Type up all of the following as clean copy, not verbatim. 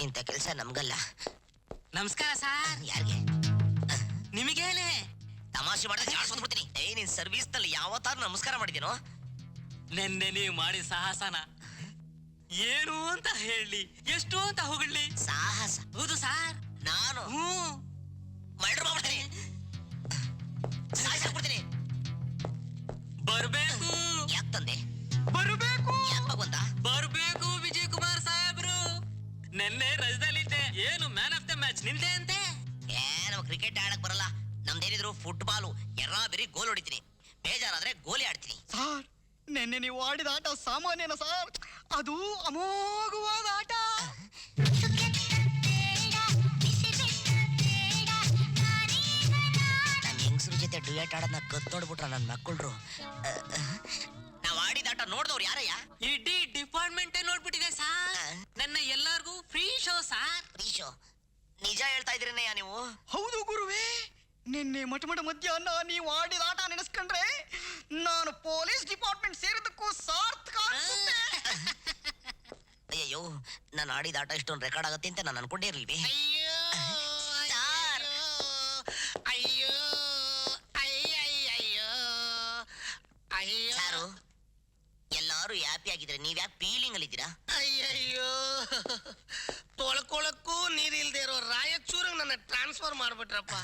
ಇಂಥ ಕೆಲಸ ನಮ್ಗಲ್ಲ. ನಮಸ್ಕಾರ ಸರ್. ಯಾರಿಗೆ? ನಿಮಗೇನೆ. ತಮಾಷೆ ಮಾಡಿದ್ರೆ ಜಾಡ್ಸ್ಬಿಡ್ತೀನಿ. ನೀನ್ ಸರ್ವಿಸ್ ನಲ್ಲಿ ಯಾವತ್ತಾರು ನಮಸ್ಕಾರ ಮಾಡಿದ್ದೀನೋ? ನೆನ್ನೆ ನೀವು ಮಾಡಿ ಸಾಹಸನ ಏನು ಅಂತ ಹೇಳಿ, ಎಷ್ಟು ಅಂತ ಹೊಗಳ್ಳಿ. ಸಾಹಸ? ಹೌದು ಸಾರ್. ನಾನು ಮರ್ಡರ್ ಮಾಡ್ಬಿಡ್ತೀನಿ, ಸಾಯಿಸ್ಬಿಡ್ತೀನಿ. ಬರ್ಬೇಕು. ಯಾಕೆ ತಂದೆ? ಬರ್ಬೇಕು. ಯಾಕೆ ಭಗವಂತ? ಬರ್ಬೇಕು ವಿಜಯ್ ಕುಮಾರ್ ಸಾಹೇಬ್ರು. ನೆನ್ನೆ ರಜದಲ್ಲಿದ್ದೆ. ಏನು ಮ್ಯಾನ್ ಆಫ್ ದ ಮ್ಯಾಚ್ ನಿಮ್ದೆ ಅಂತೆ. ನಾವು ಕ್ರಿಕೆಟ್ ಆಡಕ್ ಬರಲ್ಲ. ನಮ್ದೇನಿದ್ರು ಫುಟ್ಬಾಲು. ಬೇರೆ ಗೋಲ್ ಹೊಡಿತೀನಿ, ಬೇಜಾರಾದ್ರೆ ಗೋಲಿ ಆಡ್ತೀನಿ. ಸಾರ್, ನಿನ್ನೆ ನೀವು ಆಡಿದ ಆಟ ಸಾಮಾನ್ಯನ ಸಾರ್, ಅದು ಅಮೋಘವಾದ ಆಟ. ನಮ್ ಹೆಂಗಸ್ರ ಜೊತೆ ಡ್ಯೂಯೇಟ್ ಆಡೋದನ್ನ ಕತ್ತೋಡ್ಬಿಟ್ರ ನನ್ ಮಕ್ಕಳ್ರು. ನಾವ್ ಆಡಿದ ಆಟ ನೋಡ್ದವ್ರು ಯಾರಯ್ಯ? ಇಡೀ ಡಿಪಾರ್ಟ್ಮೆಂಟ್ ನೋಡ್ಬಿಟ್ಟಿದೆ ಸಾರ್. ನನ್ನ ಎಲ್ಲಾರ್ಗೂ ಫ್ರೀ ಶೋ ಸಾರ್. ಪ್ರೀಶೋ, ನಿಜ ಹೇಳ್ತಾ ಇದ್ರೇನಯ್ಯ ನೀವು? ಹೌದು ಗುರುವೇ, ನಿನ್ನೆ ಮಠ ಮಧ್ಯಾಹ್ನ ನೀವು ಆಡಿದ ಆಟ ನೆನೆಸ್ಕೊಂಡ್ರೆ ನಾನು ಪೊಲೀಸ್ ಡಿಪಾರ್ಟ್ಮೆಂಟ್ ಸೇರಿದಕ್ಕೂ ಸಾರ್ಥಕ ಅನ್ಸುತ್ತೆ. ಅಯ್ಯಯ್ಯೋ, ನಾನು ಆಡಿದ ಆಟ ಇಷ್ಟೊಂದು ರೆಕಾರ್ಡ್ ಆಗತ್ತೆ ಅಂತ ನಾನು ಅನ್ಕೊಂಡೇ ಇರ್ಲಿಲ್ವೇ? ಅಯ್ಯೋ ಸಾರ್, ಅಯ್ಯೋ ಅಯ್ಯಯ್ಯೋ ಅಯ್ಯೋ. ಸಾರು, ಎಲ್ಲಾರು ಹ್ಯಾಪಿ ಆಗಿದ್ರೆ ನೀವ್ ಯಾಕೆ ಫೀಲಿಂಗ್ ಅಲ್ಲಿ ಇದ್ದೀರಾ? ಅಯ್ಯಯ್ಯೋ, ತೊಳ್ಕೊಳಕ್ಕೂ ನೀರಿಲ್ದೇ ಇರೋ ರಾಯಚೂರಿಗೆ ನನ್ನ ಟ್ರಾನ್ಸ್ಫರ್ ಮಾಡ್ಬಿಟ್ರಪ್ಪ.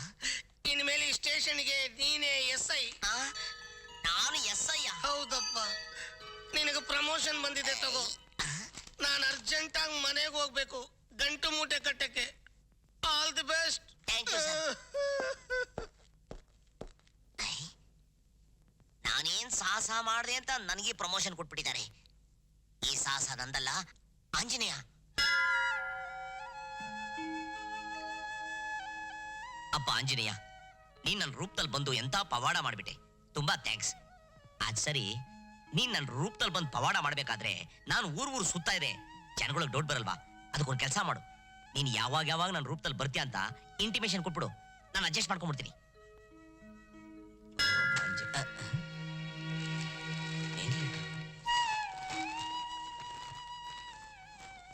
ಇನ್ಮೇಲೆ ಈ ಸ್ಟೇಷನ್ಗೆ ನೀನೇ SI. ನಾನು SI? ಹೌದಪ್ಪ, ನಿನಗೆ ಪ್ರಮೋಷನ್ ಬಂದಿದೆ ತಗೋ. ನಾನು ಅರ್ಜೆಂಟಾಗಿ ಮನೆಗೆ ಹೋಗ್ಬೇಕು ಗಂಟು ಮೂಟೆ ಕಟ್ಟಕ್ಕೆ. All the best. Thank you sir. ನಾನೇನ್ ಸಾಹಸ ಮಾಡಿದೆ ಅಂತ ನನಗೆ ಪ್ರಮೋಷನ್ ಕೊಟ್ಬಿಟ್ಟಿದ್ದಾರೆ. ಈ ಸಾಹಸ ನಂದಲ್ಲ, ಆಂಜನೇಯ. ಅಪ್ಪ ಆಂಜನೇಯ, ನೀನ್ ನನ್ನ ರೂಪದಲ್ಲಿ ಬಂದು ಎಂತ ಪವಾಡ ಮಾಡ್ಬಿಟ್ಟೆ. ತುಂಬಾ ಥ್ಯಾಂಕ್ಸ್. ಅದ್ ಸರಿ, ನೀನ್ ನನ್ನ ರೂಪದಲ್ಲಿ ಬಂದು ಪವಾಡ ಮಾಡ್ಬೇಕಾದ್ರೆ ನಾನು ಊರು ಸುತ್ತಾ ಇದೆ, ಜನಗಳಿಗೆ ಡೌಟ್ ಬರಲ್ವಾ? ಅದಕ್ಕೊಂದು ಕೆಲಸ ಮಾಡು. ನೀನ್ ಯಾವಾಗ ನನ್ನ ರೂಪದಲ್ಲಿ ಬರ್ತೀಯ ಅಂತ ಇಂಟಿಮೇಷನ್ ಕೊಟ್ಬಿಡು, ನಾನು ಅಡ್ಜಸ್ಟ್ ಮಾಡ್ಕೊಂಡ್ಬಿಡ್ತೀನಿ.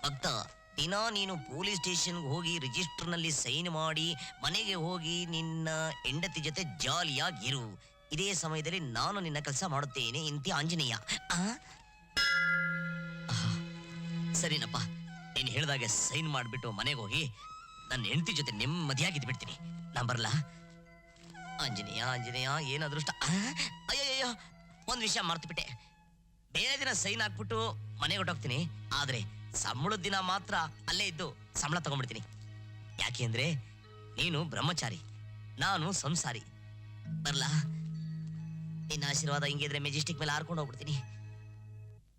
ಭಕ್ತ, ದಿನ ನೀನು ಪೊಲೀಸ್ ಸ್ಟೇಷನ್ಗೆ ಹೋಗಿ ರಿಜಿಸ್ಟರ್ ನಲ್ಲಿ ಸೈನ್ ಮಾಡಿ ಮನೆಗೆ ಹೋಗಿ ನಿನ್ನ ಹೆಂಡತಿ ಜೊತೆ ಜಾಲಿಯಾಗಿರು. ಇದೇ ಸಮಯದಲ್ಲಿ ನಾನು ನಿನ್ನ ಕೆಲಸ ಮಾಡುತ್ತೇನೆ ಇಂತಿ ಆಂಜನೇಯ. ಸರಿನಪ್ಪ, ನೀನು ಹೇಳಿದಾಗೆ ಸೈನ್ ಮಾಡಿಬಿಟ್ಟು ಮನೆಗೆ ಹೋಗಿ ನನ್ನ ಹೆಂಡತಿ ಜೊತೆ ನೆಮ್ಮದಿಯಾಗಿದ್ದು ಬಿಡ್ತೀನಿ. ನಾನು ಬರಲ್ಲ. ಆಂಜನೇಯ ಆಂಜನೇಯ, ಏನು ಅದೃಷ್ಟ. ಅಯ್ಯಯ್ಯೋ, ಒಂದು ವಿಷಯ ಮರ್ತು ಬಿಟ್ಟೆ. ಬೇರೆ ದಿನ ಸೈನ್ ಹಾಕ್ಬಿಟ್ಟು ಮನೆಗೆ ಹೊಟ್ಟೋಗ್ತೀನಿ, ಆದ್ರೆ ಸಂಬಳದ ದಿನ ಮಾತ್ರ ಅಲ್ಲೇ ಇದ್ದು ಸಂಬಳ ತಗೊಂಡ್ಬಿಡ್ತೀನಿ. ಯಾಕೆಂದ್ರೆ ನೀನು ಬ್ರಹ್ಮಚಾರಿ, ನಾನು ಸಂಸಾರಿ. ಬರ್ಲಾ? ನಿನ್ನ ಆಶೀರ್ವಾದ ಹಿಂಗಿದ್ರೆ ಮೆಜೆಸ್ಟಿಕ್ ಮೇಲೆ ಹಾರ್ಕೊಂಡು ಹೋಗ್ಬಿಡ್ತೀನಿ.